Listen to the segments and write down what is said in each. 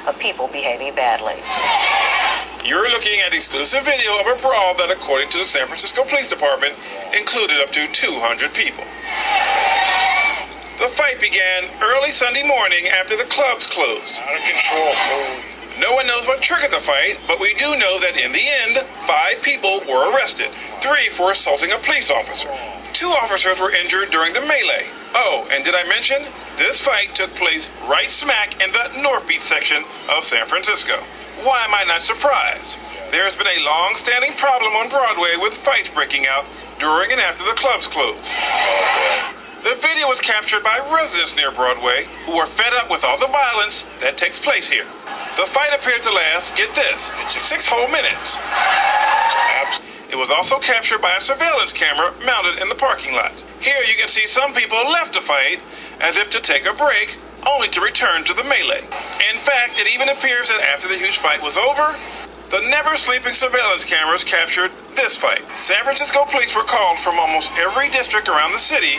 of people behaving badly. You're looking at exclusive video of a brawl that, according to the San Francisco Police Department, included up to 200 people. The fight began early Sunday morning after the clubs closed. Out of control. No one knows what triggered the fight, but we do know that in the end, 5 people were arrested, 3 for assaulting a police officer. 2 officers were injured during the melee. Oh, and did I mention? This fight took place right smack in the North Beach section of San Francisco. Why am I not surprised? There's been a long-standing problem on Broadway with fights breaking out during and after the clubs closed. The video was captured by residents near Broadway who are fed up with all the violence that takes place here. The fight appeared to last, get this, 6 whole minutes. It was also captured by a surveillance camera mounted in the parking lot. Here you can see some people left the fight as if to take a break, only to return to the melee. In fact, it even appears that after the huge fight was over, the never-sleeping surveillance cameras captured this fight. San Francisco police were called from almost every district around the city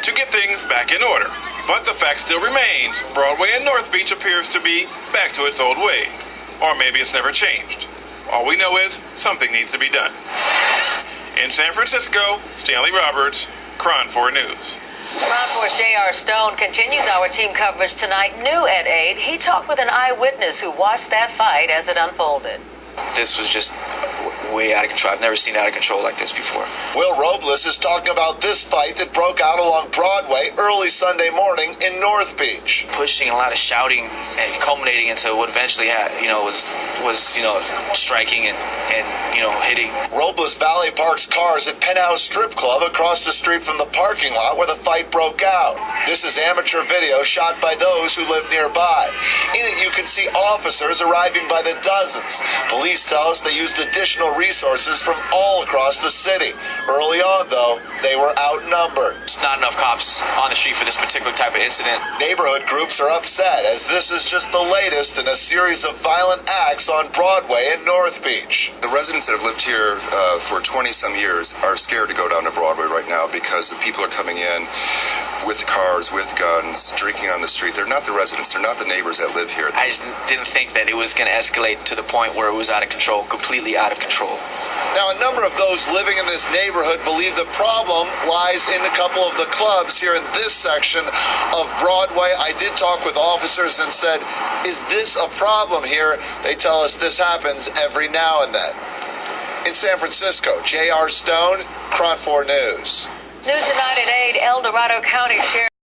to get things back in order. But the fact still remains, Broadway and North Beach appears to be back to its old ways. Or maybe it's never changed. All we know is something needs to be done. In San Francisco, Stanley Roberts, KRON 4 News. KRON 4's J.R. Stone continues our team coverage tonight, new at 8. He talked with an eyewitness who watched that fight as it unfolded. This was just way out of control. I've never seen out of control like this before. Will Robles is talking about this fight that broke out along Broadway early Sunday morning in North Beach. Pushing, a lot of shouting, and culminating into what eventually was striking and hitting. Robles Valley parks cars at Penthouse Strip Club across the street from the parking lot where the fight broke out. This is amateur video shot by those who live nearby. In it you can see officers arriving by the dozens. Police tell us they used additional resources from all across the city. Early on, though, they were outnumbered. There's not enough cops on the street for this particular type of incident. Neighborhood groups are upset as this is just the latest in a series of violent acts on Broadway in North Beach. The residents that have lived here for 20-some years are scared to go down to Broadway right now because the people are coming in with cars, with guns, drinking on the street. They're not the residents, they're not the neighbors that live here. I just didn't think that it was going to escalate to the point where it was out of control, completely out of control. Now, a number of those living in this neighborhood believe the problem lies in a couple of the clubs here in this section of Broadway. I did talk with officers and said, is this a problem here? They tell us this happens every now and then. In San Francisco, J.R. Stone, KRON 4 News. New tonight at 8, El Dorado County Sheriff